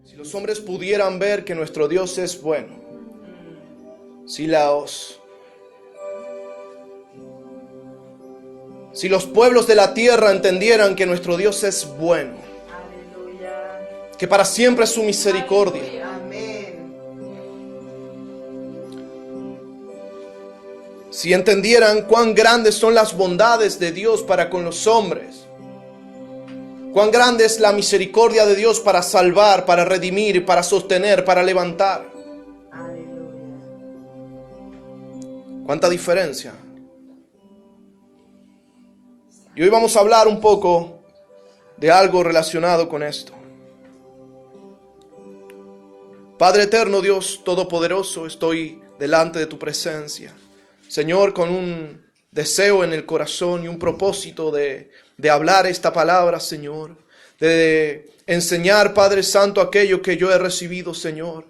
Si los hombres pudieran ver que nuestro Dios es bueno, si los pueblos de la tierra entendieran que nuestro Dios es bueno, que para siempre es su misericordia, si entendieran cuán grandes son las bondades de Dios para con los hombres, cuán grande es la misericordia de Dios para salvar, para redimir, para sostener, para levantar. ¿Cuánta diferencia? Y hoy vamos a hablar un poco de algo relacionado con esto. Padre eterno, Dios todopoderoso, estoy delante de tu presencia, Señor, con un deseo en el corazón y un propósito de hablar esta palabra, Señor, de enseñar, Padre Santo, aquello que yo he recibido, Señor,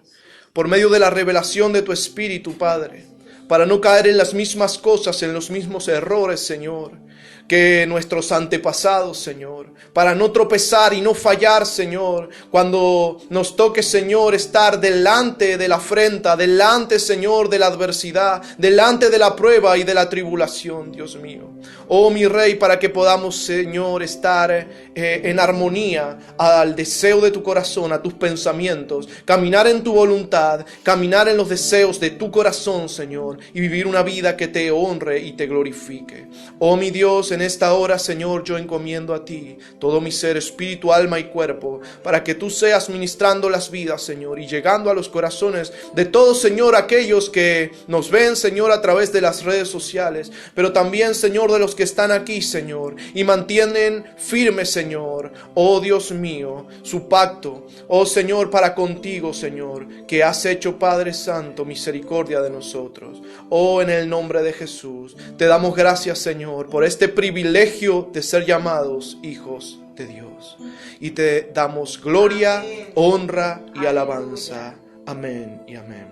por medio de la revelación de tu Espíritu, Padre, para no caer en las mismas cosas, en los mismos errores, Señor, que nuestros antepasados, Señor, para no tropezar y no fallar, Señor, cuando nos toque, Señor, estar delante de la afrenta, delante, Señor, de la adversidad, delante de la prueba y de la tribulación, Dios mío. Oh, mi Rey, para que podamos, Señor, estar en armonía al deseo de tu corazón, a tus pensamientos, caminar en tu voluntad, caminar en los deseos de tu corazón, Señor, y vivir una vida que te honre y te glorifique. Oh, mi Dios, en esta hora, Señor, yo encomiendo a ti todo mi ser, espíritu, alma y cuerpo, para que tú seas ministrando las vidas, Señor, y llegando a los corazones de todos, Señor, aquellos que nos ven, Señor, a través de las redes sociales, pero también, Señor, de los que están aquí, Señor, y mantienen firme, Señor, oh Dios mío, su pacto, oh Señor, para contigo, Señor, que has hecho, Padre Santo, misericordia de nosotros. Oh, en el nombre de Jesús, te damos gracias, Señor, por este privilegio de ser llamados hijos de Dios. Y te damos gloria, amén, honra y alabanza. Amén y amén.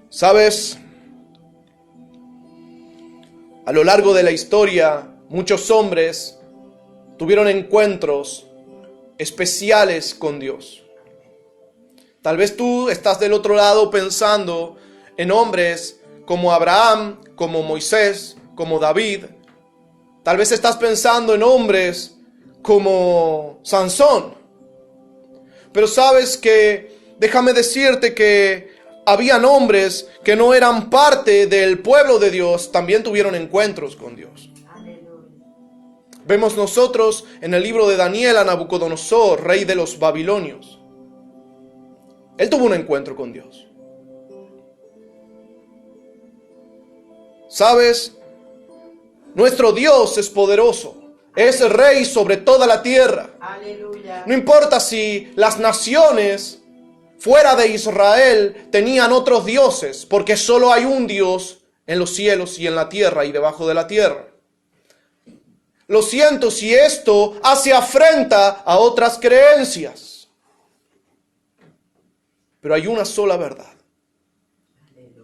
¿Sabes? A lo largo de la historia, muchos hombres tuvieron encuentros especiales con Dios. Tal vez tú estás del otro lado pensando en hombres como Abraham, como Moisés, como David. Tal vez estás pensando en hombres como Sansón. Pero sabes que, déjame decirte que habían hombres que no eran parte del pueblo de Dios, también tuvieron encuentros con Dios. Vemos nosotros en el libro de Daniel a Nabucodonosor, rey de los babilonios. Él tuvo un encuentro con Dios. ¿Sabes? Nuestro Dios es poderoso. Es el rey sobre toda la tierra. Aleluya. No importa si las naciones fuera de Israel tenían otros dioses, porque solo hay un Dios en los cielos y en la tierra y debajo de la tierra. Lo siento si esto hace afrenta a otras creencias. Pero hay una sola verdad.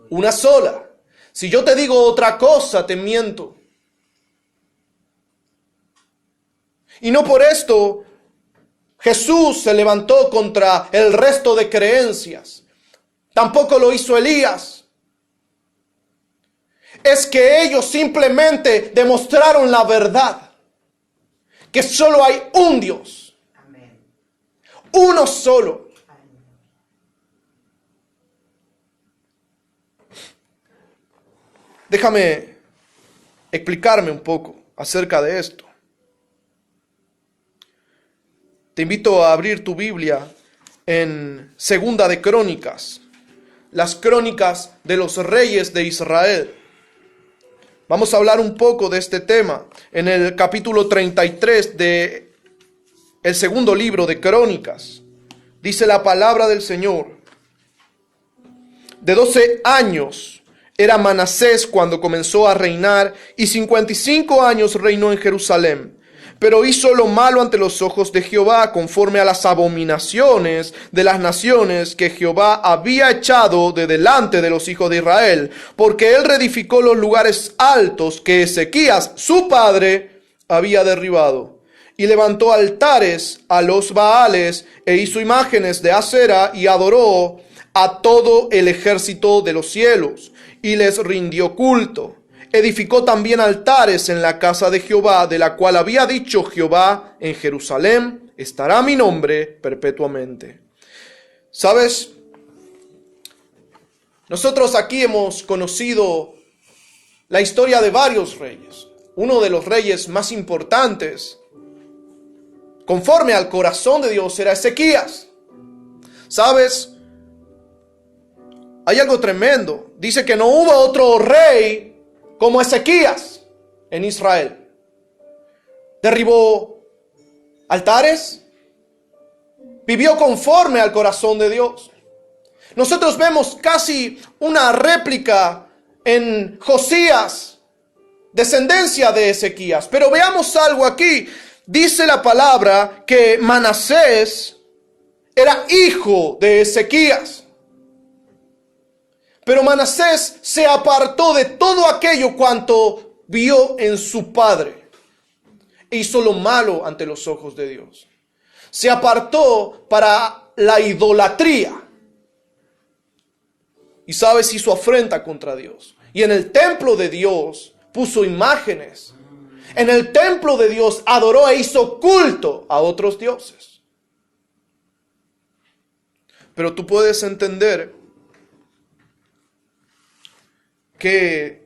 Una sola. Si yo te digo otra cosa, te miento. Y no por esto Jesús se levantó contra el resto de creencias. Tampoco lo hizo Elías. Es que ellos simplemente demostraron la verdad. Que solo hay un Dios. Uno solo. Déjame explicarme un poco acerca de esto. Te invito a abrir tu Biblia en Segunda de Crónicas, las crónicas de los reyes de Israel. Vamos a hablar un poco de este tema en el capítulo 33 de el segundo libro de Crónicas. Dice la palabra del Señor: de 12 años era Manasés cuando comenzó a reinar, y 55 años reinó en Jerusalén. Pero hizo lo malo ante los ojos de Jehová, conforme a las abominaciones de las naciones que Jehová había echado de delante de los hijos de Israel, porque él reedificó los lugares altos que Ezequías, su padre, había derribado. y levantó altares a los Baales e hizo imágenes de acera y adoró a todo el ejército de los cielos y les rindió culto. Edificó también altares en la casa de Jehová, de la cual había dicho Jehová: en Jerusalén estará mi nombre perpetuamente. ¿Sabes? Nosotros aquí hemos conocido la historia de varios reyes. Uno de los reyes más importantes, conforme al corazón de Dios, era Ezequías. ¿Sabes? Hay algo tremendo. Dice que no hubo otro rey como Ezequías en Israel. Derribó altares, vivió conforme al corazón de Dios. Nosotros vemos casi una réplica en Josías, descendencia de Ezequías. Pero veamos algo aquí. Dice la palabra que Manasés era hijo de Ezequías. Pero Manasés se apartó de todo aquello cuanto vio en su padre e hizo lo malo ante los ojos de Dios. Se apartó para la idolatría. Y sabes, hizo afrenta contra Dios. Y en el templo de Dios puso imágenes. En el templo de Dios adoró e hizo culto a otros dioses. Pero tú puedes entender que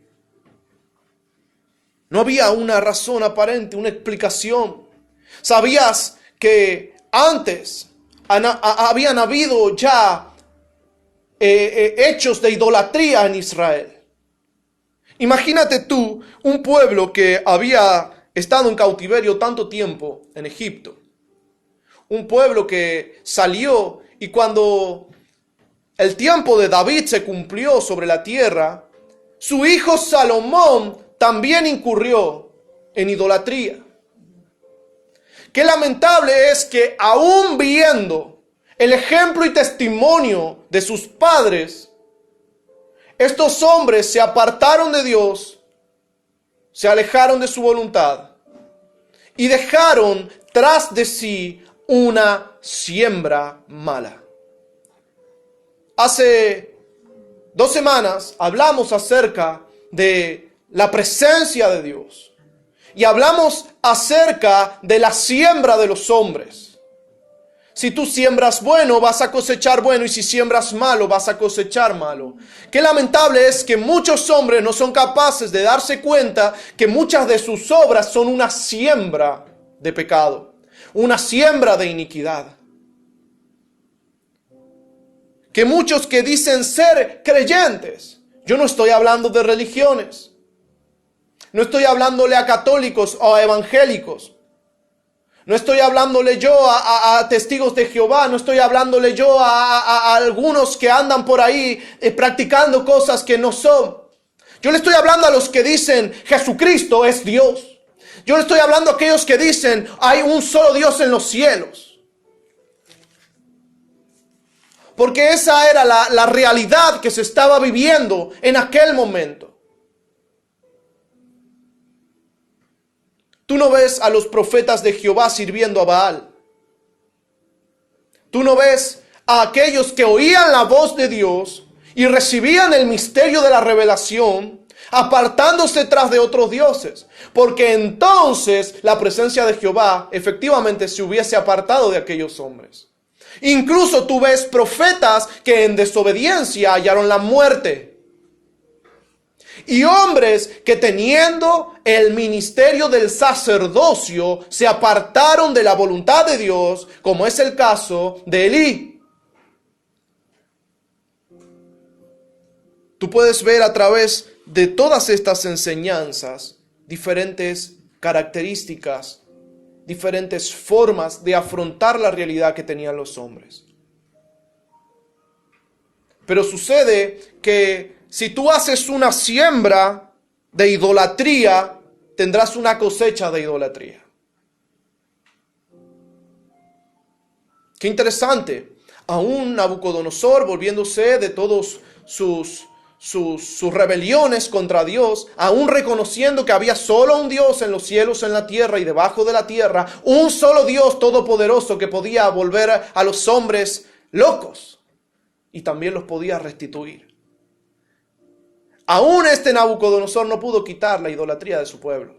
no había una razón aparente, una explicación. Sabías que antes habían habido ya hechos de idolatría en Israel. Imagínate tú un pueblo que había estado en cautiverio tanto tiempo en Egipto. Un pueblo que salió y cuando el tiempo de David se cumplió sobre la tierra, su hijo Salomón también incurrió en idolatría. Qué lamentable es que aún viendo el ejemplo y testimonio de sus padres, estos hombres se apartaron de Dios, se alejaron de su voluntad y dejaron tras de sí una siembra mala. Hace 2 semanas hablamos acerca de la presencia de Dios y hablamos acerca de la siembra de los hombres. Si tú siembras bueno, vas a cosechar bueno, y si siembras malo, vas a cosechar malo. Qué lamentable es que muchos hombres no son capaces de darse cuenta que muchas de sus obras son una siembra de pecado, una siembra de iniquidad. Que muchos que dicen ser creyentes, yo no estoy hablando de religiones, no estoy hablándole a católicos o a evangélicos, no estoy hablándole yo a testigos de Jehová, no estoy hablándole yo a algunos que andan por ahí practicando cosas que no son. Yo le estoy hablando a los que dicen Jesucristo es Dios. Yo le estoy hablando a aquellos que dicen hay un solo Dios en los cielos. Porque esa era la realidad que se estaba viviendo en aquel momento. Tú no ves a los profetas de Jehová sirviendo a Baal. Tú no ves a aquellos que oían la voz de Dios y recibían el misterio de la revelación, apartándose tras de otros dioses. Porque entonces la presencia de Jehová efectivamente se hubiese apartado de aquellos hombres. Incluso tú ves profetas que en desobediencia hallaron la muerte. Y hombres que teniendo el ministerio del sacerdocio se apartaron de la voluntad de Dios, como es el caso de Elí. Tú puedes ver a través de todas estas enseñanzas diferentes características, diferentes formas de afrontar la realidad que tenían los hombres. Pero sucede que si tú haces una siembra de idolatría, tendrás una cosecha de idolatría. Qué interesante. Aún Nabucodonosor, volviéndose de todos sus sus rebeliones contra Dios, aún reconociendo que había solo un Dios en los cielos, en la tierra y debajo de la tierra, un solo Dios todopoderoso que podía volver a los hombres locos y también los podía restituir. Aún este Nabucodonosor no pudo quitar la idolatría de su pueblo.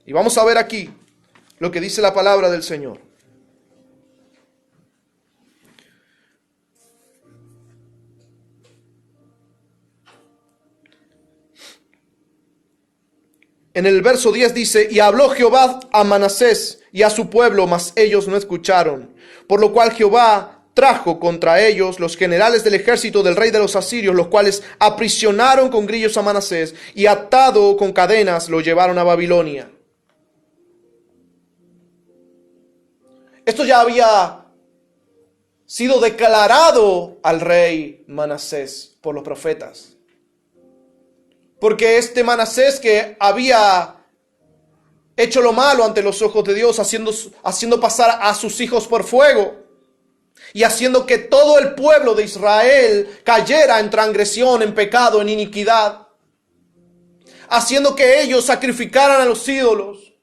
Y vamos a ver aquí lo que dice la palabra del Señor. En el verso 10 dice: y habló Jehová a Manasés y a su pueblo, mas ellos no escucharon. Por lo cual Jehová trajo contra ellos los generales del ejército del rey de los asirios, los cuales aprisionaron con grillos a Manasés y atado con cadenas lo llevaron a Babilonia. Esto ya había sido declarado al rey Manasés por los profetas. Porque este Manasés, que había hecho lo malo ante los ojos de Dios, haciendo pasar a sus hijos por fuego y haciendo que todo el pueblo de Israel cayera en transgresión, en pecado, en iniquidad, haciendo que ellos sacrificaran a los ídolos.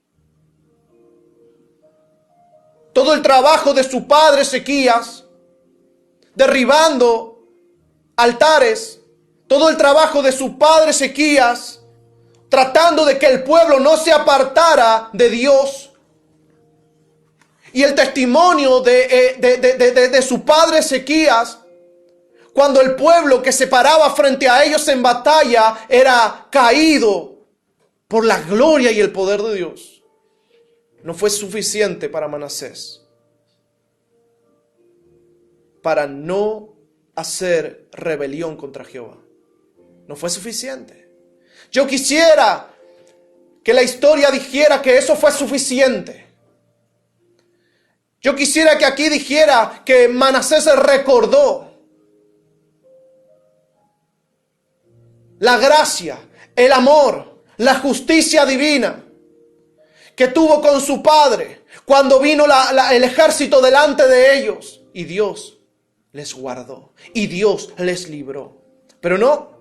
Todo el trabajo de su padre Ezequías, derribando altares, todo el trabajo de su padre Ezequías, tratando de que el pueblo no se apartara de Dios. Y el testimonio de su padre Ezequías, cuando el pueblo que se paraba frente a ellos en batalla era caído por la gloria y el poder de Dios, no fue suficiente para Manasés para no hacer rebelión contra Jehová. No fue suficiente. Yo quisiera que la historia dijera que eso fue suficiente. Yo quisiera que aquí dijera que Manasés recordó la gracia, el amor, la justicia divina que tuvo con su padre cuando vino el ejército delante de ellos, y Dios les guardó y Dios les libró. Pero no.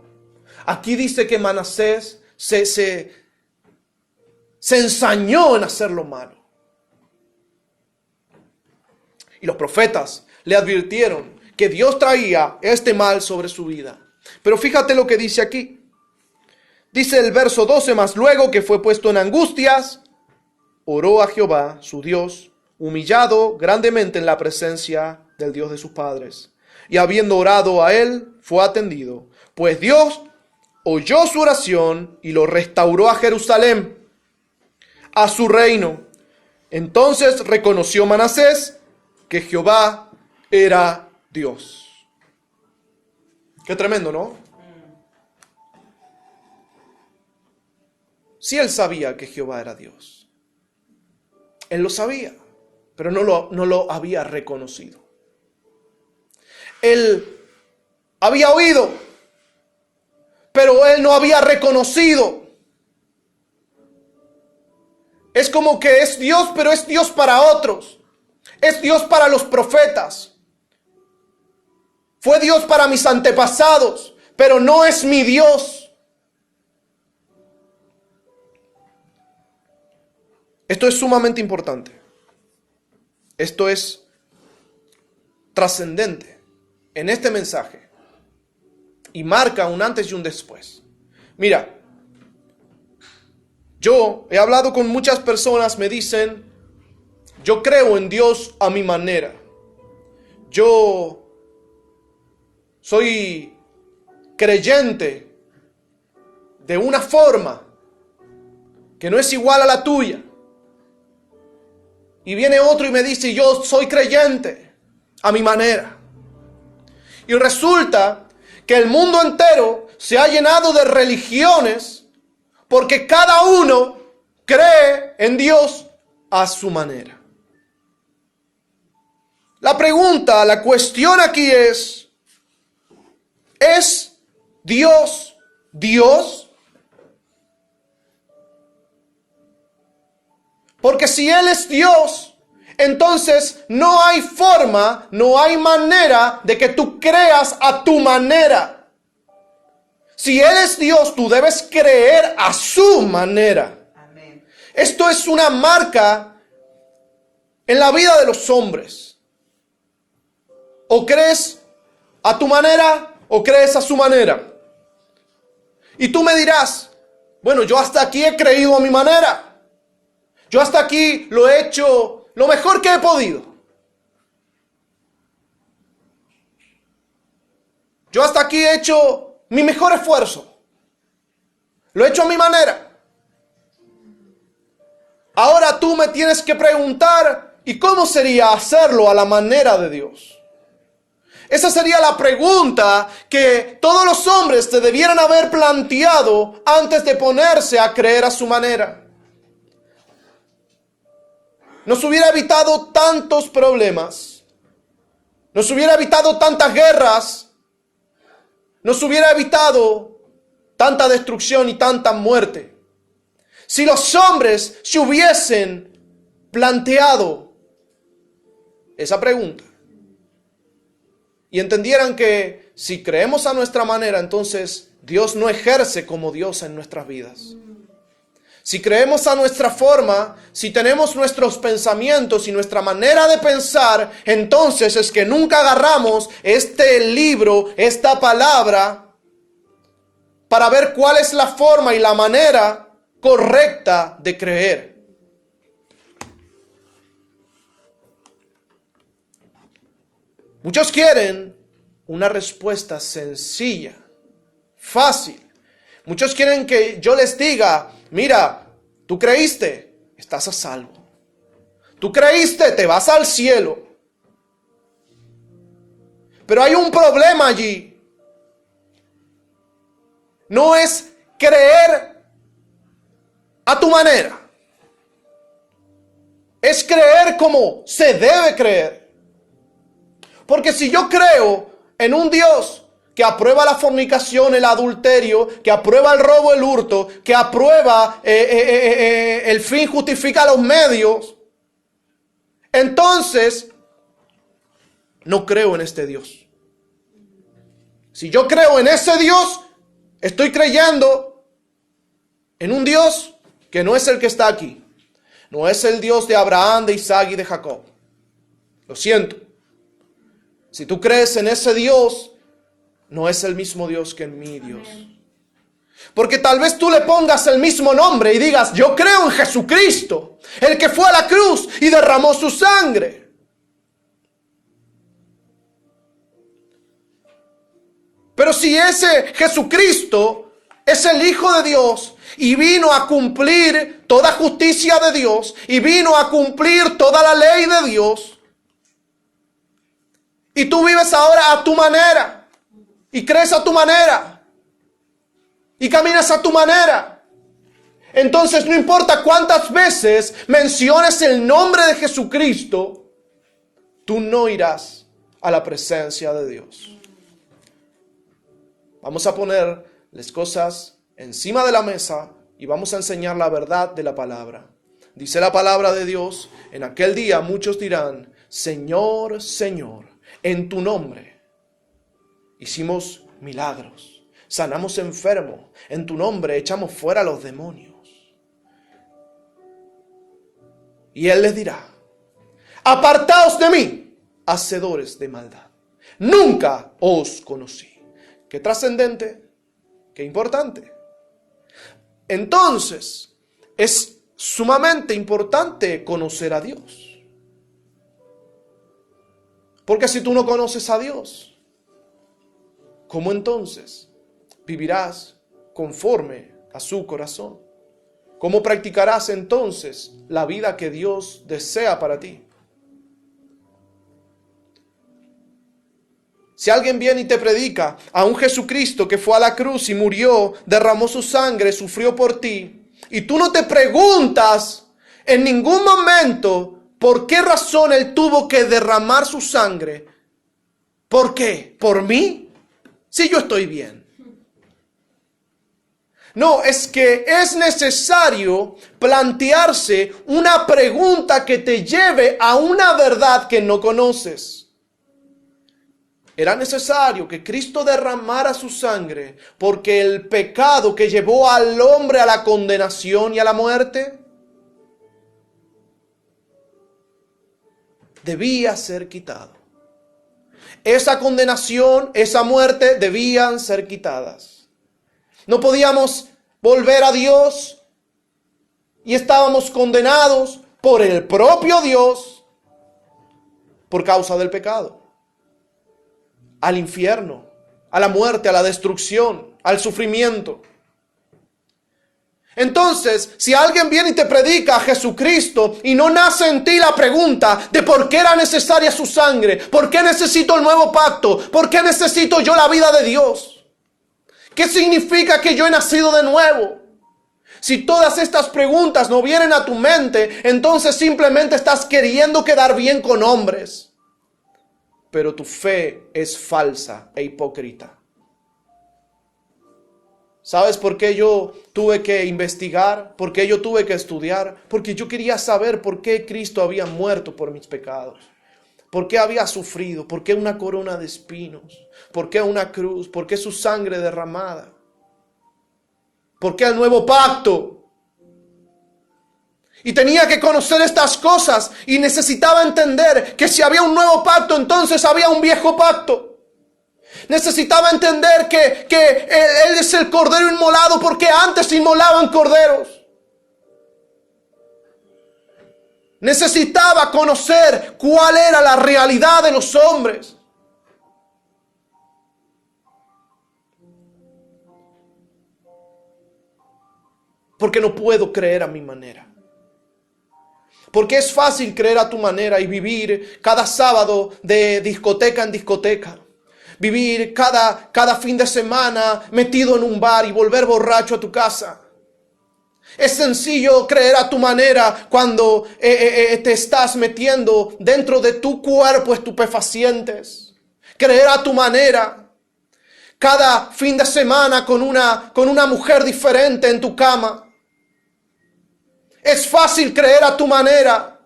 Aquí dice que Manasés se ensañó en hacer lo malo. Y los profetas le advirtieron que Dios traía este mal sobre su vida. Pero fíjate lo que dice aquí. Dice el verso 12: mas luego que fue puesto en angustias, oró a Jehová, su Dios, humillado grandemente en la presencia del Dios de sus padres. Y habiendo orado a él, fue atendido. Pues Dios oyó su oración y lo restauró a Jerusalén, a su reino. Entonces reconoció Manasés que Jehová era Dios. Qué tremendo, ¿no? Sí, él sabía que Jehová era Dios. Él lo sabía, pero no lo había reconocido. Él había oído, pero él no había reconocido. Es como que es Dios, pero es Dios para otros. Es Dios para los profetas. Fue Dios para mis antepasados, pero no es mi Dios. Esto es sumamente importante. Esto es trascendente en este mensaje y marca un antes y un después. Mira, yo he hablado con muchas personas, me dicen: yo creo en Dios a mi manera. Yo soy creyente de una forma que no es igual a la tuya. Y viene otro y me dice: yo soy creyente a mi manera. Y resulta que el mundo entero se ha llenado de religiones porque cada uno cree en Dios a su manera. La pregunta, la cuestión aquí ¿es Dios Dios? Porque si Él es Dios, entonces no hay forma, no hay manera de que tú creas a tu manera. Si Él es Dios, tú debes creer a su manera. Amén. Esto es una marca en la vida de los hombres. O crees a tu manera o crees a su manera. Y tú me dirás, bueno, yo hasta aquí he creído a mi manera. Yo hasta aquí lo he hecho lo mejor que he podido. Yo hasta aquí he hecho mi mejor esfuerzo. Lo he hecho a mi manera. Ahora tú me tienes que preguntar, ¿y cómo sería hacerlo a la manera de Dios? Esa sería la pregunta que todos los hombres te debieran haber planteado antes de ponerse a creer a su manera. Nos hubiera evitado tantos problemas, nos hubiera evitado tantas guerras, nos hubiera evitado tanta destrucción y tanta muerte. Si los hombres se hubiesen planteado esa pregunta y entendieran que si creemos a nuestra manera, entonces Dios no ejerce como Dios en nuestras vidas. Si creemos a nuestra forma, si tenemos nuestros pensamientos y nuestra manera de pensar, entonces es que nunca agarramos este libro, esta palabra, para ver cuál es la forma y la manera correcta de creer. Muchos quieren una respuesta sencilla, fácil. Muchos quieren que yo les diga, mira, tú creíste, estás a salvo. Tú creíste, te vas al cielo. Pero hay un problema allí. No es creer a tu manera. Es creer como se debe creer. Porque si yo creo en un Dios que aprueba la fornicación, el adulterio, que aprueba el robo, el hurto, que aprueba el fin justifica los medios, entonces no creo en este Dios. Si yo creo en ese Dios, estoy creyendo en un Dios que no es el que está aquí. No es el Dios de Abraham, de Isaac y de Jacob. Lo siento. Si tú crees en ese Dios, no es el mismo Dios que en mi Dios. Porque tal vez tú le pongas el mismo nombre y digas, yo creo en Jesucristo, el que fue a la cruz y derramó su sangre. Pero si ese Jesucristo es el Hijo de Dios y vino a cumplir toda justicia de Dios y vino a cumplir toda la ley de Dios, y tú vives ahora a tu manera, y crees a tu manera, y caminas a tu manera, entonces no importa cuántas veces menciones el nombre de Jesucristo, tú no irás a la presencia de Dios. Vamos a poner las cosas encima de la mesa y vamos a enseñar la verdad de la palabra. Dice la palabra de Dios, en aquel día muchos dirán, Señor, Señor, en tu nombre hicimos milagros, sanamos enfermos, en tu nombre echamos fuera a los demonios. Y Él les dirá, apartaos de mí, hacedores de maldad, nunca os conocí. Qué trascendente, qué importante. Entonces, es sumamente importante conocer a Dios. Porque si tú no conoces a Dios, ¿cómo entonces vivirás conforme a su corazón? ¿Cómo practicarás entonces la vida que Dios desea para ti? Si alguien viene y te predica a un Jesucristo que fue a la cruz y murió, derramó su sangre, sufrió por ti, y tú no te preguntas en ningún momento por qué razón Él tuvo que derramar su sangre. ¿Por qué? ¿Por mí? Si yo estoy bien. No, es que es necesario plantearse una pregunta que te lleve a una verdad que no conoces. Era necesario que Cristo derramara su sangre porque el pecado que llevó al hombre a la condenación y a la muerte debía ser quitado. Esa condenación, esa muerte debían ser quitadas. No podíamos volver a Dios y estábamos condenados por el propio Dios por causa del pecado. Al infierno, a la muerte, a la destrucción, al sufrimiento. Entonces, si alguien viene y te predica a Jesucristo y no nace en ti la pregunta de por qué era necesaria su sangre, por qué necesito el nuevo pacto, por qué necesito yo la vida de Dios, ¿qué significa que yo he nacido de nuevo? Si todas estas preguntas no vienen a tu mente, entonces simplemente estás queriendo quedar bien con hombres. Pero tu fe es falsa e hipócrita. ¿Sabes por qué yo tuve que investigar? ¿Por qué yo tuve que estudiar? Porque yo quería saber por qué Cristo había muerto por mis pecados. ¿Por qué había sufrido? ¿Por qué una corona de espinos? ¿Por qué una cruz? ¿Por qué su sangre derramada? ¿Por qué el nuevo pacto? Y tenía que conocer estas cosas y necesitaba entender que si había un nuevo pacto, entonces había un viejo pacto. Necesitaba entender que Él es el cordero inmolado porque antes se inmolaban corderos. Necesitaba conocer cuál era la realidad de los hombres. Porque no puedo creer a mi manera. Porque es fácil creer a tu manera y vivir cada sábado de discoteca en discoteca. Vivir cada fin de semana metido en un bar y volver borracho a tu casa. Es sencillo creer a tu manera cuando te estás metiendo dentro de tu cuerpo estupefacientes. Creer a tu manera. Cada fin de semana con una mujer diferente en tu cama. Es fácil creer a tu manera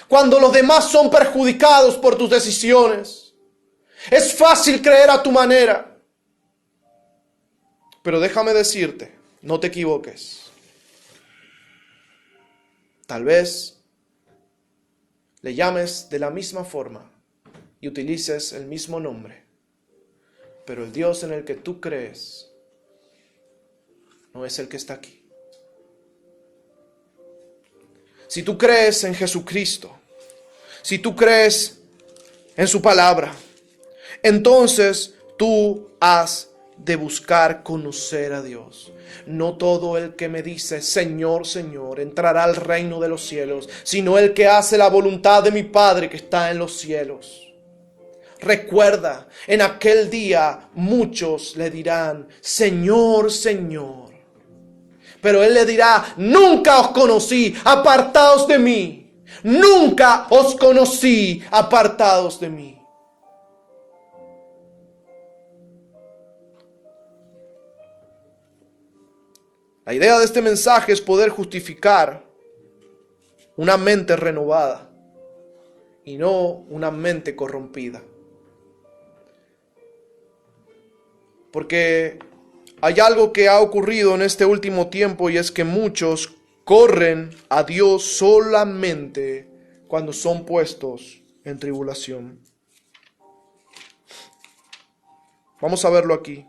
cuando los demás son perjudicados por tus decisiones. Es fácil creer a tu manera. Pero déjame decirte, no te equivoques. Tal vez le llames de la misma forma y utilices el mismo nombre. Pero el Dios en el que tú crees no es el que está aquí. Si tú crees en Jesucristo, si tú crees en su palabra, entonces tú has de buscar conocer a Dios. No todo el que me dice Señor, Señor entrará al reino de los cielos, sino el que hace la voluntad de mi Padre que está en los cielos. Recuerda, en aquel día muchos le dirán Señor, Señor. Pero Él le dirá, nunca os conocí, apartaos de mí. Nunca os conocí, apartados de mí. La idea de este mensaje es poder justificar una mente renovada y no una mente corrompida. Porque hay algo que ha ocurrido en este último tiempo y es que muchos corren a Dios solamente cuando son puestos en tribulación. Vamos a verlo aquí.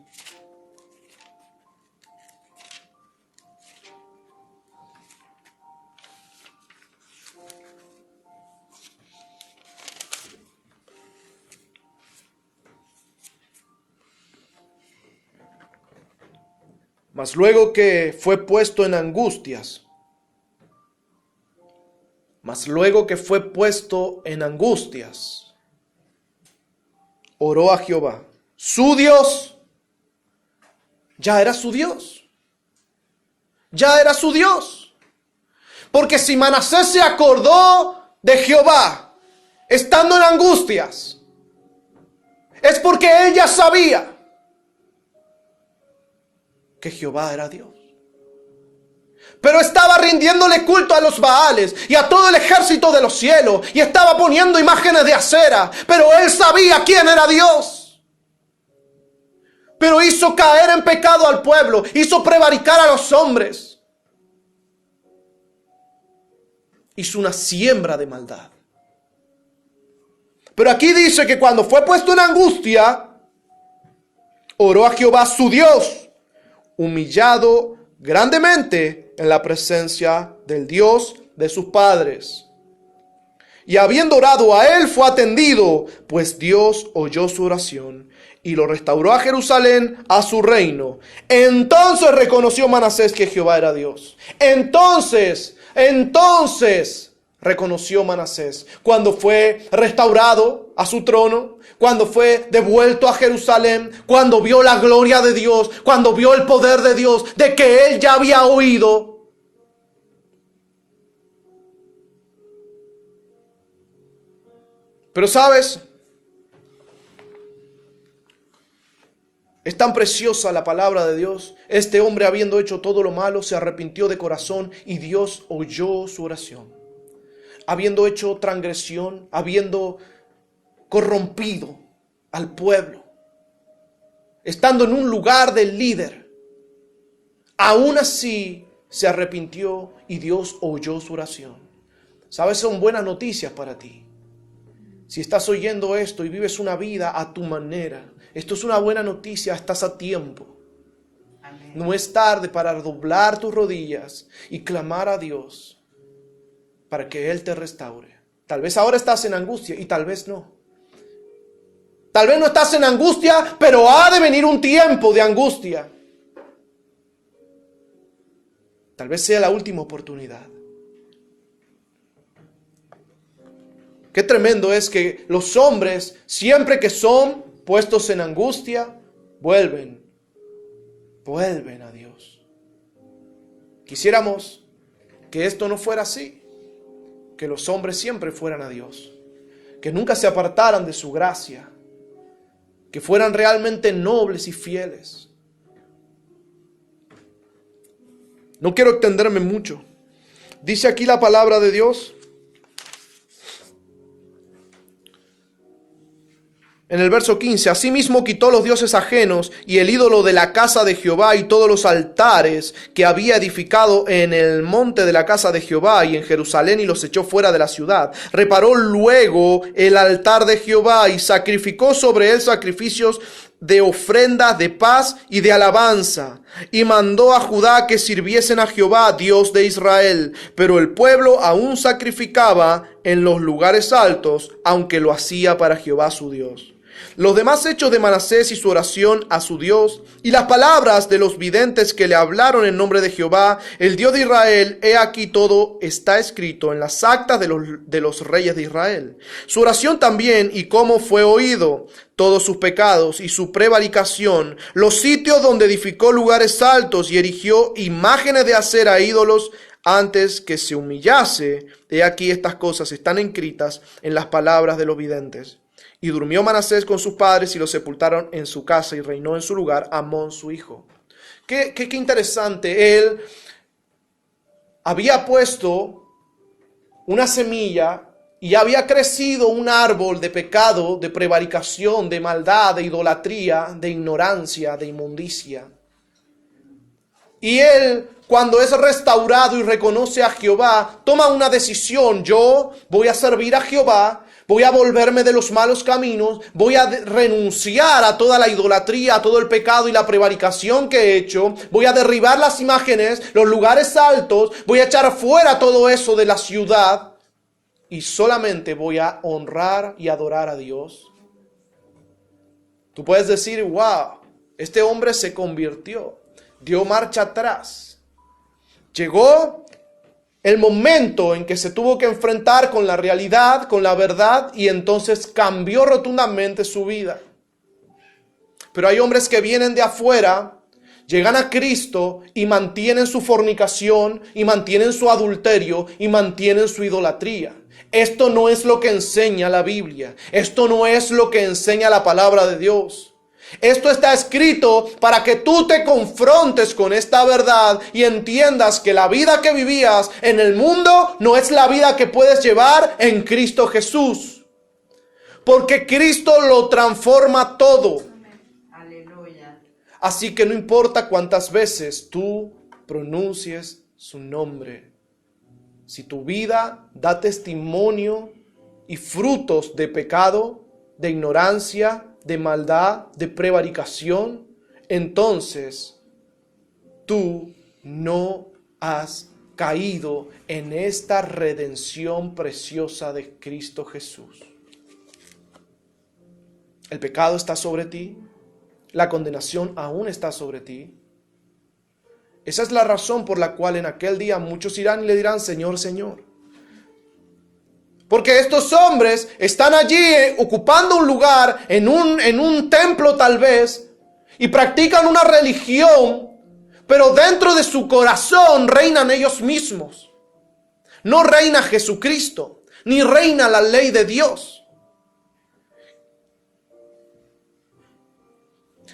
Mas luego que fue puesto en angustias, oró a Jehová, su Dios. Ya era su Dios. Porque si Manasés se acordó de Jehová, estando en angustias, es porque él ya sabía que Jehová era Dios. pero estaba rindiéndole culto a los Baales y a todo el ejército de los cielos, y estaba poniendo imágenes de acera, pero él sabía quién era Dios. Pero hizo caer en pecado al pueblo, hizo prevaricar a los hombres. Hizo una siembra de maldad. Pero aquí dice que cuando fue puesto en angustia, oró a Jehová su Dios, humillado grandemente en la presencia del Dios de sus padres. Y habiendo orado a él, fue atendido, pues Dios oyó su oración y lo restauró a Jerusalén, a su reino. Entonces reconoció Manasés que Jehová era Dios. Entonces reconoció Manasés, cuando fue restaurado a su trono, cuando fue devuelto a Jerusalén, cuando vio la gloria de Dios, cuando vio el poder de Dios, de que él ya había oído. Pero sabes, es tan preciosa la palabra de Dios. Este hombre, habiendo hecho todo lo malo, se arrepintió de corazón y Dios oyó su oración. Habiendo hecho transgresión, habiendo corrompido al pueblo, estando en un lugar del líder, aún así se arrepintió y Dios oyó su oración. ¿Sabes? Son buenas noticias para ti. Si estás oyendo esto y vives una vida a tu manera, esto es una buena noticia, estás a tiempo. Amén. No es tarde para doblar tus rodillas y clamar a Dios para que Él te restaure. Tal vez ahora estás en angustia y tal vez no. Tal vez no estás en angustia, pero ha de venir un tiempo de angustia. Tal vez sea la última oportunidad. Qué tremendo es que los hombres, siempre que son puestos en angustia, vuelven a Dios. Quisiéramos que esto no fuera así. Que los hombres siempre fueran a Dios, que nunca se apartaran de su gracia, que fueran realmente nobles y fieles. No quiero extenderme mucho. Dice aquí la palabra de Dios, en el verso 15, asimismo quitó los dioses ajenos y el ídolo de la casa de Jehová y todos los altares que había edificado en el monte de la casa de Jehová y en Jerusalén y los echó fuera de la ciudad. Reparó luego el altar de Jehová y sacrificó sobre él sacrificios de ofrendas de paz y de alabanza. Y mandó a Judá que sirviesen a Jehová, Dios de Israel. Pero el pueblo aún sacrificaba en los lugares altos, aunque lo hacía para Jehová su Dios. Los demás hechos de Manasés y su oración a su Dios, y las palabras de los videntes que le hablaron en nombre de Jehová, el Dios de Israel, he aquí todo está escrito en las actas de los reyes de Israel. Su oración también y cómo fue oído, todos sus pecados y su prevaricación, los sitios donde edificó lugares altos y erigió imágenes de acera e ídolos antes que se humillase. He aquí estas cosas están escritas en las palabras de los videntes. Y durmió Manasés con sus padres y lo sepultaron en su casa y reinó en su lugar Amón su hijo. Qué interesante. Él había puesto una semilla y había crecido un árbol de pecado, de prevaricación, de maldad, de idolatría, de ignorancia, de inmundicia. Y él, cuando es restaurado y reconoce a Jehová, toma una decisión. Yo voy a servir a Jehová. Voy a volverme de los malos caminos, voy a renunciar a toda la idolatría, a todo el pecado y la prevaricación que he hecho, voy a derribar las imágenes, los lugares altos, voy a echar fuera todo eso de la ciudad y solamente voy a honrar y adorar a Dios. Tú puedes decir, wow, este hombre se convirtió, dio marcha atrás, llegó el momento en que se tuvo que enfrentar con la realidad, con la verdad, y entonces cambió rotundamente su vida. Pero hay hombres que vienen de afuera, llegan a Cristo y mantienen su fornicación, y mantienen su adulterio, y mantienen su idolatría. Esto no es lo que enseña la Biblia. Esto no es lo que enseña la palabra de Dios. Esto está escrito para que tú te confrontes con esta verdad y entiendas que la vida que vivías en el mundo no es la vida que puedes llevar en Cristo Jesús. Porque Cristo lo transforma todo. Aleluya. Así que no importa cuántas veces tú pronuncies su nombre. Si tu vida da testimonio y frutos de pecado, de ignorancia, de maldad, de prevaricación, entonces tú no has caído en esta redención preciosa de Cristo Jesús. El pecado está sobre ti, la condenación aún está sobre ti. Esa es la razón por la cual en aquel día muchos irán y le dirán, Señor, Señor. Porque estos hombres están allí ocupando un lugar en un templo tal vez y practican una religión, pero dentro de su corazón reinan ellos mismos. No reina Jesucristo, ni reina la ley de Dios.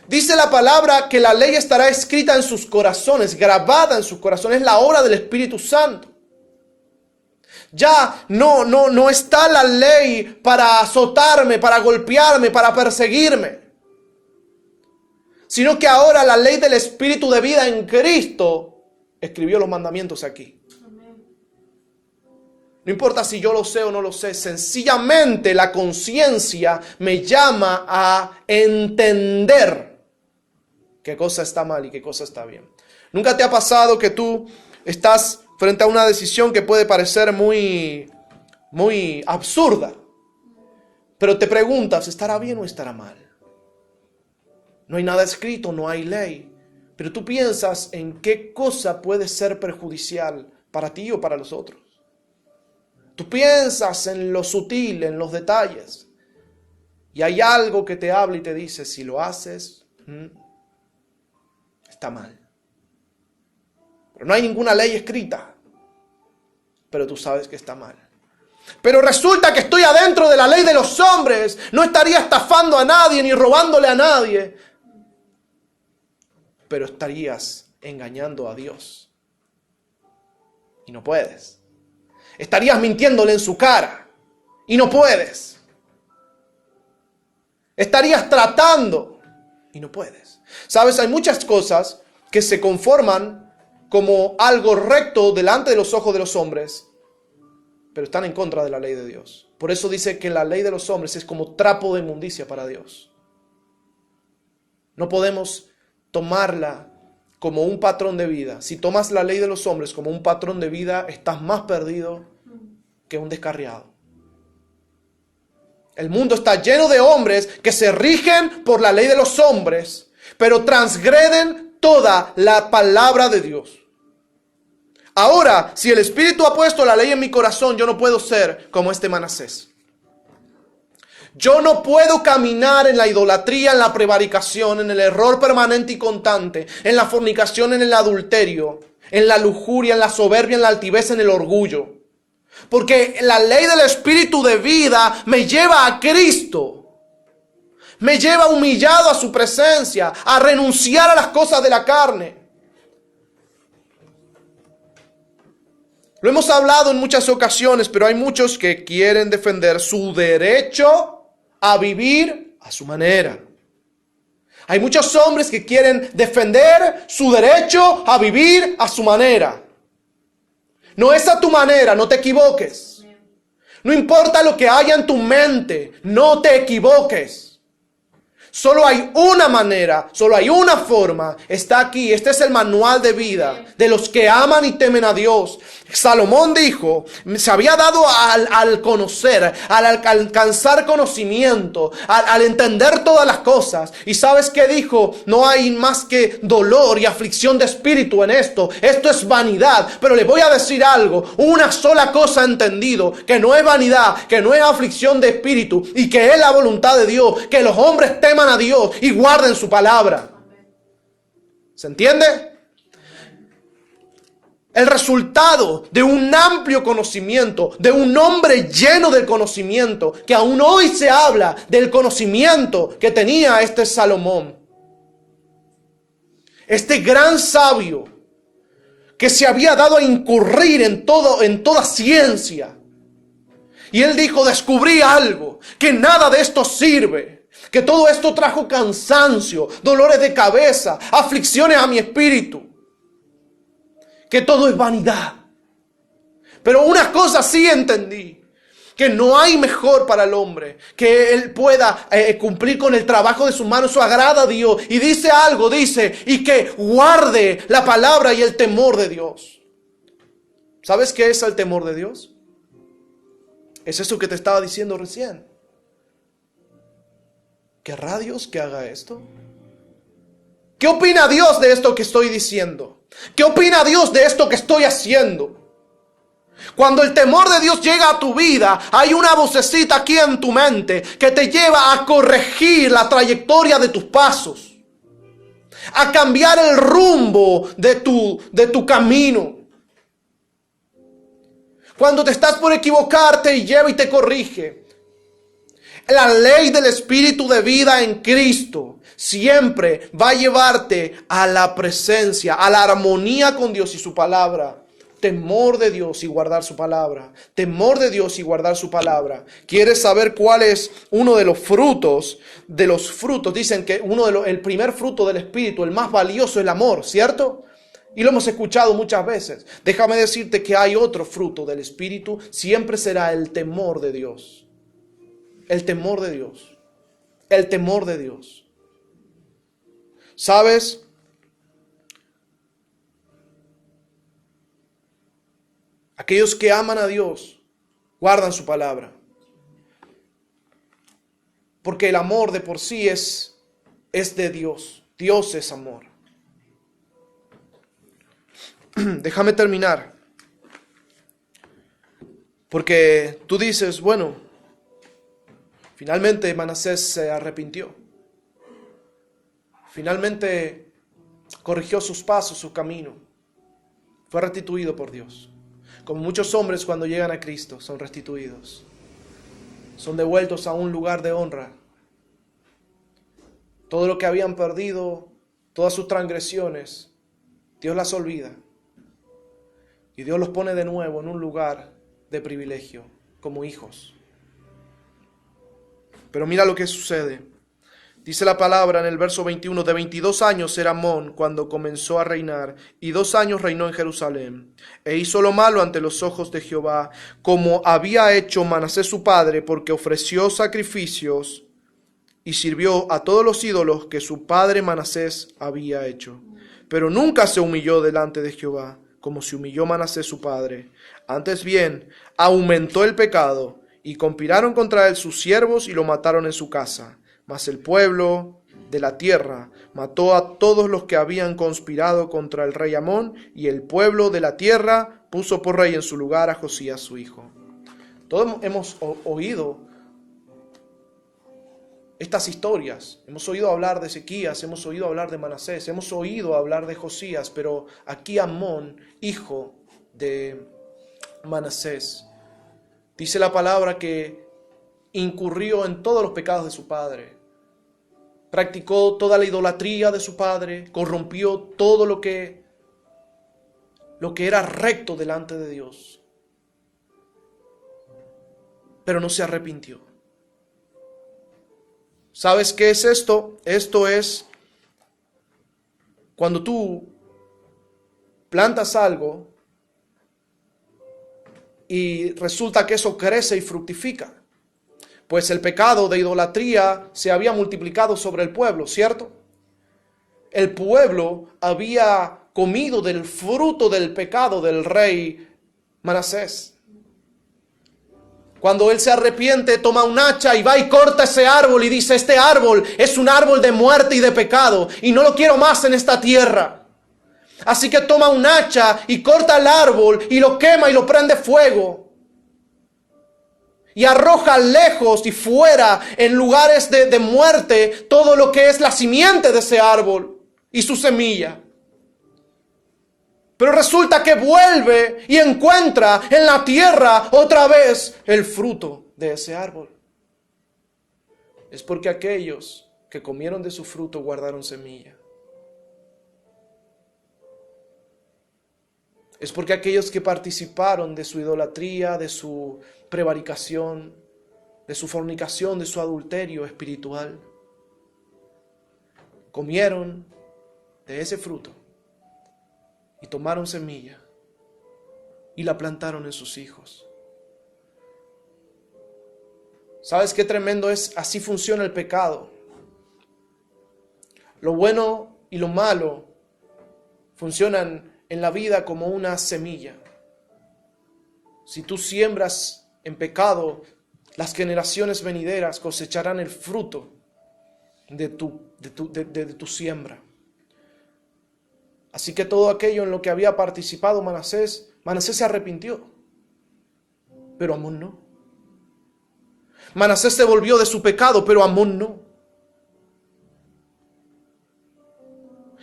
Dice la palabra que la ley estará escrita en sus corazones, grabada en sus corazones, es la obra del Espíritu Santo. Ya no está la ley para azotarme, para golpearme, para perseguirme. Sino que ahora la ley del Espíritu de vida en Cristo escribió los mandamientos aquí. No importa si yo lo sé o no lo sé, sencillamente la conciencia me llama a entender qué cosa está mal y qué cosa está bien. ¿Nunca te ha pasado que tú estás frente a una decisión que puede parecer muy absurda, pero te preguntas, ¿estará bien o estará mal? No hay nada escrito, no hay ley, pero tú piensas en qué cosa puede ser perjudicial para ti o para los otros. Tú piensas en lo sutil, en los detalles, y hay algo que te habla y te dice, si lo haces, está mal. Pero no hay ninguna ley escrita, pero tú sabes que está mal. Pero resulta que estoy adentro de la ley de los hombres, no estaría estafando a nadie ni robándole a nadie, pero estarías engañando a Dios y no puedes. Estarías mintiéndole en su cara y no puedes. Estarías tratando y no puedes. Sabes, hay muchas cosas que se conforman como algo recto delante de los ojos de los hombres, pero están en contra de la ley de Dios. Por eso dice que la ley de los hombres es como trapo de inmundicia para Dios. No podemos tomarla como un patrón de vida. Si tomas la ley de los hombres como un patrón de vida, estás más perdido que un descarriado. El mundo está lleno de hombres que se rigen por la ley de los hombres, pero transgreden toda la palabra de Dios. Ahora, si el Espíritu ha puesto la ley en mi corazón, yo no puedo ser como este Manasés. Yo no puedo caminar en la idolatría, en la prevaricación, en el error permanente y constante, en la fornicación, en el adulterio, en la lujuria, en la soberbia, en la altivez, en el orgullo. Porque la ley del Espíritu de vida me lleva a Cristo. Me lleva humillado a su presencia, a renunciar a las cosas de la carne. Lo hemos hablado en muchas ocasiones, pero hay muchos que quieren defender su derecho a vivir a su manera. Hay muchos hombres que quieren defender su derecho a vivir a su manera. No es a tu manera, no te equivoques. No importa lo que haya en tu mente, no te equivoques. Solo hay una manera, solo hay una forma. Está aquí, este es el manual de vida de los que aman y temen a Dios. Salomón dijo, se había dado al conocer, al alcanzar conocimiento, al entender todas las cosas. ¿Y sabes qué dijo? No hay más que dolor y aflicción de espíritu en esto. Esto es vanidad. Pero le voy a decir algo, una sola cosa he entendido, que no es vanidad, que no es aflicción de espíritu y que es la voluntad de Dios, que los hombres teman a Dios y guarden su palabra. ¿Se entiende? el resultado de un amplio conocimiento, de un hombre lleno del conocimiento, que aún hoy se habla del conocimiento que tenía este Salomón. Este gran sabio que se había dado a incurrir en toda ciencia. Y él dijo, descubrí algo, que nada de esto sirve, que todo esto trajo cansancio, dolores de cabeza, aflicciones a mi espíritu, que todo es vanidad. Pero una cosa sí entendí, que no hay mejor para el hombre, que él pueda cumplir con el trabajo de sus manos, eso agrada a Dios. Y dice algo, y que guarde la palabra y el temor de Dios. ¿Sabes qué es el temor de Dios? Es eso que te estaba diciendo recién. ¿Querrá Dios que haga esto? ¿Qué opina Dios de esto que estoy diciendo? ¿Qué opina Dios de esto que estoy haciendo? Cuando el temor de Dios llega a tu vida, hay una vocecita aquí en tu mente que te lleva a corregir la trayectoria de tus pasos, a cambiar el rumbo de tu camino. Cuando te estás por equivocar, te lleva y te corrige. La ley del Espíritu de vida en Cristo siempre va a llevarte a la presencia, a la armonía con Dios y su palabra. Temor de Dios y guardar su palabra. Temor de Dios y guardar su palabra. ¿Quieres saber cuál es uno de los frutos? Dicen que el primer fruto del Espíritu, el más valioso, es el amor, ¿cierto? Y lo hemos escuchado muchas veces. Déjame decirte que hay otro fruto del Espíritu. Siempre será el temor de Dios. El temor de Dios. El temor de Dios. ¿Sabes? Aquellos que aman a Dios guardan su palabra. Porque el amor de por sí es de Dios. Dios es amor. Déjame terminar. Porque tú dices, bueno, finalmente Manasés se arrepintió. Finalmente corrigió sus pasos, su camino. Fue restituido por Dios. Como muchos hombres cuando llegan a Cristo son restituidos. Son devueltos a un lugar de honra. Todo lo que habían perdido, todas sus transgresiones, Dios las olvida. Y Dios los pone de nuevo en un lugar de privilegio, como hijos. Pero mira lo que sucede. Dice la palabra en el verso 21, de 22 años era Amón cuando comenzó a reinar, y 2 años reinó en Jerusalén. E hizo lo malo ante los ojos de Jehová, como había hecho Manasés su padre, porque ofreció sacrificios y sirvió a todos los ídolos que su padre Manasés había hecho. Pero nunca se humilló delante de Jehová, como se humilló Manasés su padre. Antes bien, aumentó el pecado, y conspiraron contra él sus siervos y lo mataron en su casa. Mas el pueblo de la tierra mató a todos los que habían conspirado contra el rey Amón, y el pueblo de la tierra puso por rey en su lugar a Josías su hijo. Todos hemos oído estas historias. Hemos oído hablar de Ezequías, hemos oído hablar de Manasés, hemos oído hablar de Josías, pero aquí Amón, hijo de Manasés, dice la palabra que incurrió en todos los pecados de su padre. Practicó toda la idolatría de su padre, corrompió todo lo que era recto delante de Dios. Pero no se arrepintió. ¿Sabes qué es esto? Esto es cuando tú plantas algo y resulta que eso crece y fructifica. Pues el pecado de idolatría se había multiplicado sobre el pueblo, ¿cierto? El pueblo había comido del fruto del pecado del rey Manasés. Cuando él se arrepiente, toma un hacha y va y corta ese árbol y dice, este árbol es un árbol de muerte y de pecado y no lo quiero más en esta tierra. Así que toma un hacha y corta el árbol y lo quema y lo prende fuego. Y arroja lejos y fuera en lugares de muerte todo lo que es la simiente de ese árbol y su semilla. Pero resulta que vuelve y encuentra en la tierra otra vez el fruto de ese árbol. Es porque aquellos que comieron de su fruto guardaron semilla. Es porque aquellos que participaron de su idolatría, de su prevaricación, de su fornicación, de su adulterio espiritual, comieron de ese fruto y tomaron semilla y la plantaron en sus hijos. ¿Sabes qué tremendo es? Así funciona el pecado. Lo bueno y lo malo funcionan en la vida como una semilla. Si tú siembras en pecado, las generaciones venideras cosecharán el fruto de tu siembra. Así que todo aquello en lo que había participado Manasés se arrepintió, pero Amón no. Manasés se volvió de su pecado, pero Amón no.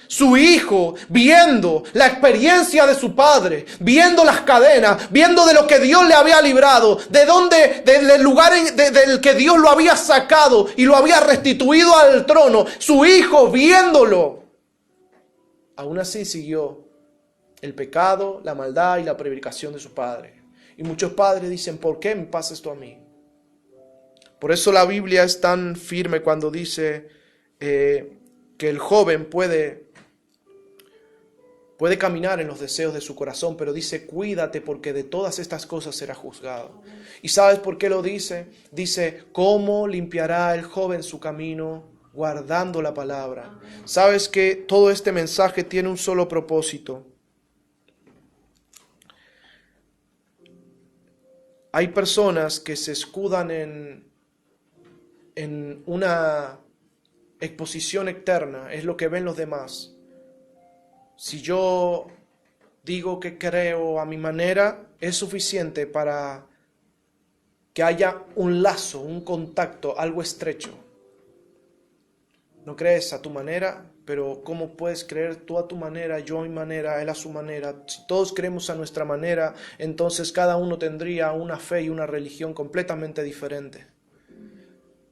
Su hijo, viendo la experiencia de su padre, viendo las cadenas, viendo de lo que Dios le había librado, del lugar del que Dios lo había sacado y lo había restituido al trono, su hijo viéndolo, aún así siguió el pecado, la maldad y la prevaricación de su padre. Y muchos padres dicen, ¿por qué me pasa esto a mí? Por eso la Biblia es tan firme cuando dice que el joven puede caminar en los deseos de su corazón, pero dice, cuídate porque de todas estas cosas será juzgado. ¿Y sabes por qué lo dice? Dice, ¿cómo limpiará el joven su camino? Guardando la palabra. ¿Sabes que todo este mensaje tiene un solo propósito? Hay personas que se escudan en una exposición externa, es lo que ven los demás. Si yo digo que creo a mi manera, es suficiente para que haya un lazo, un contacto, algo estrecho. No crees a tu manera, pero ¿cómo puedes creer tú a tu manera, yo a mi manera, él a su manera? Si todos creemos a nuestra manera, entonces cada uno tendría una fe y una religión completamente diferente.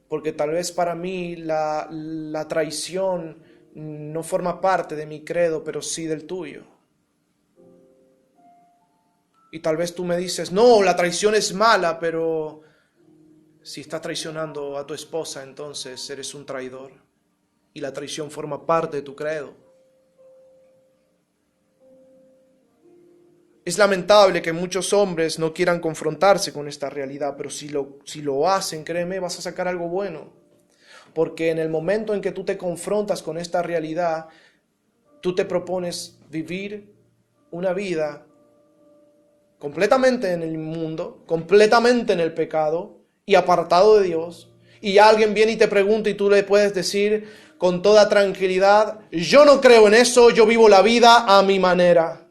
Porque tal vez para mí la traición no forma parte de mi credo, pero sí del tuyo. Y tal vez tú me dices, no, la traición es mala, pero si estás traicionando a tu esposa, entonces eres un traidor. Y la traición forma parte de tu credo. Es lamentable que muchos hombres no quieran confrontarse con esta realidad, pero si lo hacen, créeme, vas a sacar algo bueno. Porque en el momento en que tú te confrontas con esta realidad, tú te propones vivir una vida completamente en el mundo, completamente en el pecado y apartado de Dios. Y alguien viene y te pregunta y tú le puedes decir con toda tranquilidad, yo no creo en eso, yo vivo la vida a mi manera.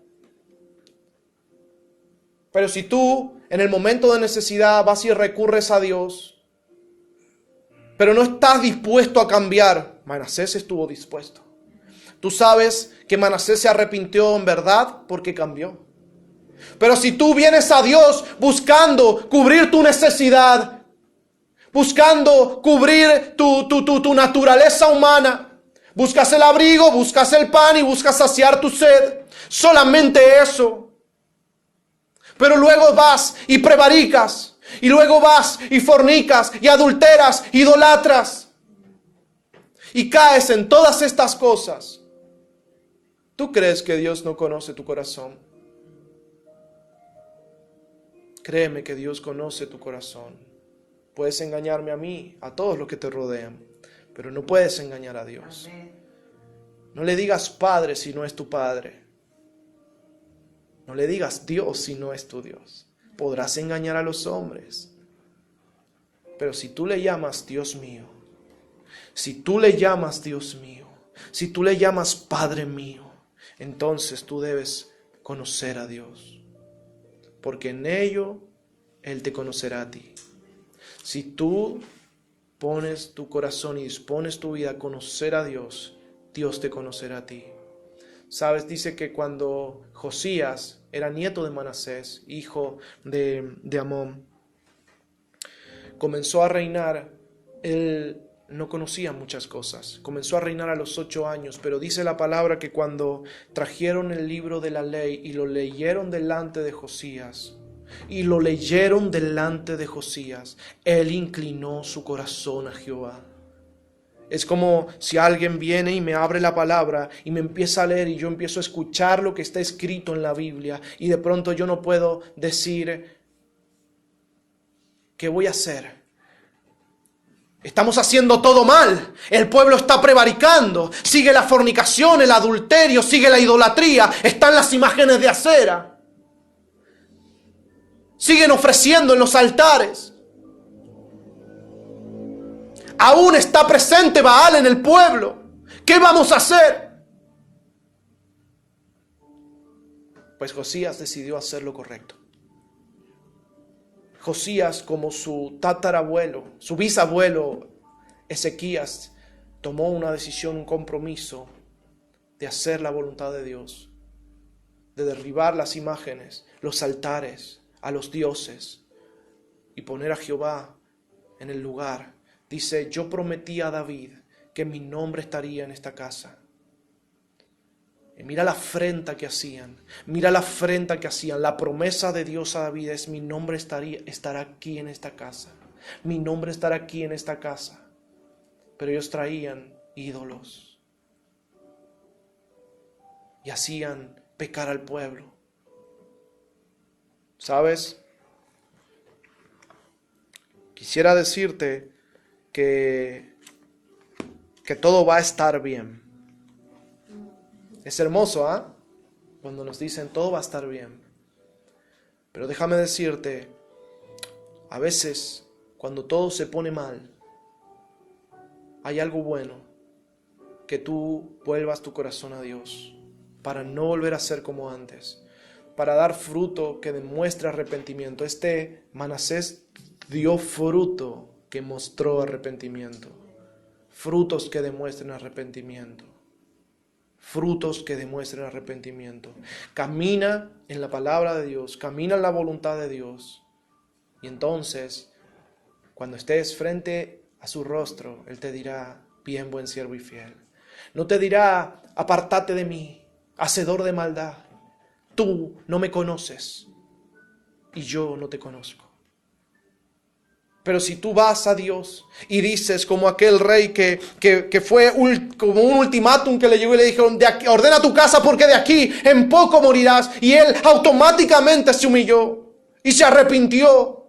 Pero si tú en el momento de necesidad vas y recurres a Dios, pero no estás dispuesto a cambiar, Manasés estuvo dispuesto. Tú sabes que Manasés se arrepintió en verdad porque cambió. Pero si tú vienes a Dios buscando cubrir tu necesidad, buscando cubrir tu naturaleza humana, buscas el abrigo, buscas el pan y buscas saciar tu sed, solamente eso. Pero luego vas y prevaricas, y luego vas y fornicas, y adulteras, idolatras, y caes en todas estas cosas. ¿Tú crees que Dios no conoce tu corazón? Créeme que Dios conoce tu corazón. Puedes engañarme a mí, a todos los que te rodean, pero no puedes engañar a Dios. No le digas Padre si no es tu Padre. No le digas Dios si no es tu Dios. Podrás engañar a los hombres. Pero si tú le llamas Dios mío, si tú le llamas Dios mío, si tú le llamas Padre mío, entonces tú debes conocer a Dios. Porque en ello Él te conocerá a ti. Si tú pones tu corazón y dispones tu vida a conocer a Dios, Dios te conocerá a ti. Sabes, dice que cuando Josías era nieto de Manasés, hijo de Amón, comenzó a reinar. Él no conocía muchas cosas. Comenzó a reinar a los 8 años, pero dice la palabra que cuando trajeron el libro de la ley y lo leyeron delante de Josías, él inclinó su corazón a Jehová. Es como si alguien viene y me abre la palabra y me empieza a leer y yo empiezo a escuchar lo que está escrito en la Biblia y de pronto yo no puedo decir, ¿qué voy a hacer? Estamos haciendo todo mal. El pueblo está prevaricando. Sigue la fornicación, el adulterio, sigue la idolatría. Están las imágenes de acera. Siguen ofreciendo en los altares. Aún está presente Baal en el pueblo. ¿Qué vamos a hacer? Pues Josías decidió hacer lo correcto. Josías, como su tatarabuelo, su bisabuelo Ezequías, tomó una decisión, un compromiso de hacer la voluntad de Dios, de derribar las imágenes, los altares, a los dioses y poner a Jehová en el lugar. Dice, yo prometí a David que mi nombre estaría en esta casa. Y mira la afrenta que hacían. La promesa de Dios a David es, mi nombre estará aquí en esta casa. Mi nombre estará aquí en esta casa. Pero ellos traían ídolos. Y hacían pecar al pueblo. ¿Sabes? Quisiera decirte que todo va a estar bien. Es hermoso, ¿ah? Cuando nos dicen todo va a estar bien. Pero déjame decirte, a veces cuando todo se pone mal, hay algo bueno, que tú vuelvas tu corazón a Dios, para no volver a ser como antes, para dar fruto que demuestre arrepentimiento. Manasés dio fruto que mostró arrepentimiento. Frutos que demuestren arrepentimiento. Frutos que demuestren arrepentimiento. Camina en la palabra de Dios, camina en la voluntad de Dios. Y entonces, cuando estés frente a su rostro, Él te dirá, bien, buen siervo y fiel. No te dirá, apártate de mí, hacedor de maldad. Tú no me conoces y yo no te conozco. Pero si tú vas a Dios y dices como aquel rey que fue como un ultimátum que le llegó y le dijeron, de aquí, ordena tu casa porque de aquí en poco morirás. Y él automáticamente se humilló y se arrepintió.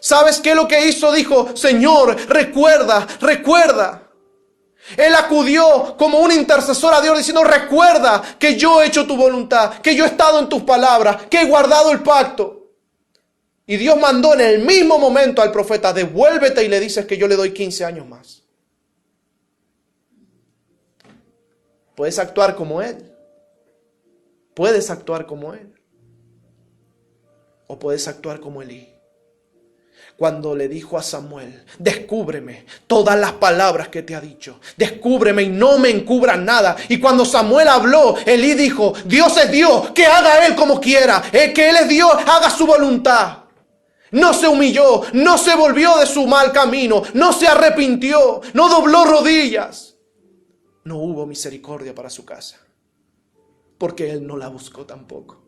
¿Sabes qué es lo que hizo? Dijo, Señor, recuerda. Él acudió como un intercesor a Dios diciendo, recuerda que yo he hecho tu voluntad, que yo he estado en tus palabras, que he guardado el pacto. Y Dios mandó en el mismo momento al profeta, devuélvete y le dices que yo le doy 15 años más. Puedes actuar como Él. Puedes actuar como Él. O puedes actuar como Elí. Cuando le dijo a Samuel, descúbreme todas las palabras que te ha dicho. Descúbreme y no me encubras nada. Y cuando Samuel habló, Elí dijo, Dios es Dios, que haga Él como quiera. Que Él es Dios, haga su voluntad. No se humilló, no se volvió de su mal camino, no se arrepintió, no dobló rodillas. No hubo misericordia para su casa, porque él no la buscó tampoco.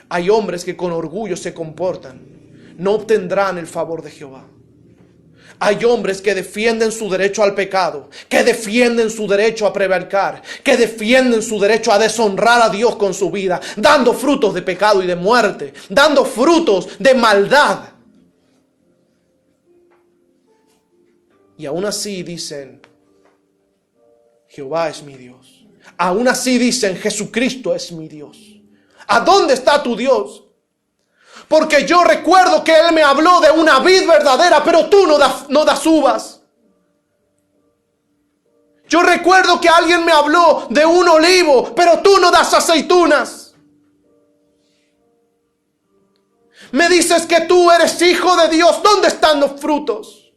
Hay hombres que con orgullo se comportan, no obtendrán el favor de Jehová. Hay hombres que defienden su derecho al pecado, que defienden su derecho a prevaricar, que defienden su derecho a deshonrar a Dios con su vida, dando frutos de pecado y de muerte, dando frutos de maldad. Y aún así dicen, Jehová es mi Dios. Aún así dicen, Jesucristo es mi Dios. ¿A dónde está tu Dios? Porque yo recuerdo que Él me habló de una vid verdadera, pero tú no das uvas. Yo recuerdo que alguien me habló de un olivo, pero tú no das aceitunas. Me dices que tú eres hijo de Dios. ¿Dónde están los frutos?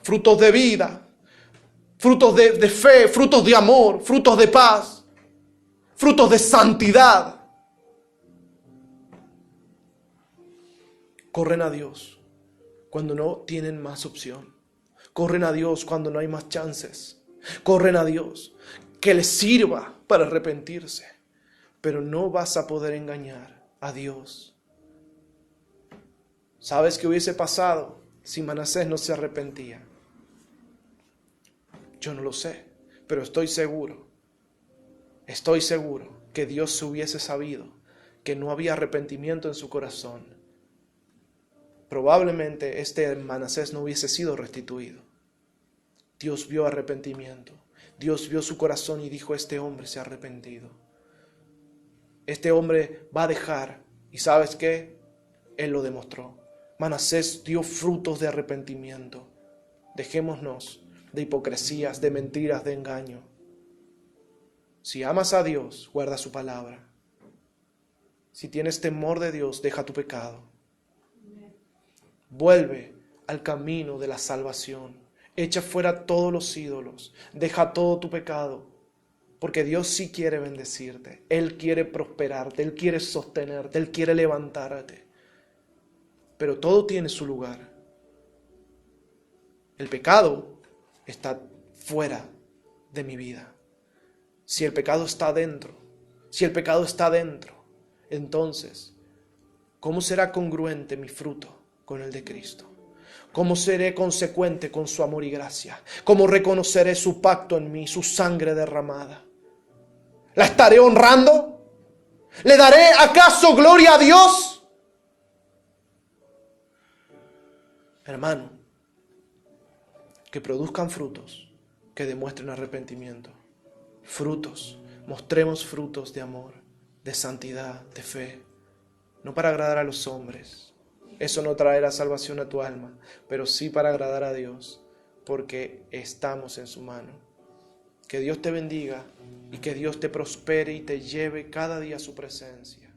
Frutos de vida. frutos de fe, frutos de amor, frutos de paz, frutos de santidad. Corren a Dios cuando no tienen más opción. Corren a Dios cuando no hay más chances. Corren a Dios que les sirva para arrepentirse. Pero no vas a poder engañar a Dios. ¿Sabes qué hubiese pasado si Manasés no se arrepentía? Yo no lo sé, pero estoy seguro que Dios se hubiese sabido que no había arrepentimiento en su corazón. Probablemente este Manasés no hubiese sido restituido. Dios vio arrepentimiento. Dios vio su corazón y dijo, este hombre se ha arrepentido. Este hombre va a dejar. ¿Y sabes qué? Él lo demostró. Manasés dio frutos de arrepentimiento. Dejémonos de hipocresías, de mentiras, de engaño. Si amas a Dios, guarda su palabra. Si tienes temor de Dios, deja tu pecado. Vuelve al camino de la salvación. Echa fuera todos los ídolos. Deja todo tu pecado. Porque Dios sí quiere bendecirte. Él quiere prosperarte. Él quiere sostenerte. Él quiere levantarte. Pero todo tiene su lugar. El pecado está fuera de mi vida. Si el pecado está dentro, entonces, ¿cómo será congruente mi fruto con el de Cristo? ¿Cómo seré consecuente con su amor y gracia? ¿Cómo reconoceré su pacto en mí, su sangre derramada? ¿La estaré honrando? ¿Le daré acaso gloria a Dios? Hermano, que produzcan frutos que demuestren arrepentimiento. Frutos, mostremos frutos de amor, de santidad, de fe. No para agradar a los hombres. Eso no traerá salvación a tu alma, pero sí para agradar a Dios, porque estamos en su mano. Que Dios te bendiga y que Dios te prospere y te lleve cada día a su presencia.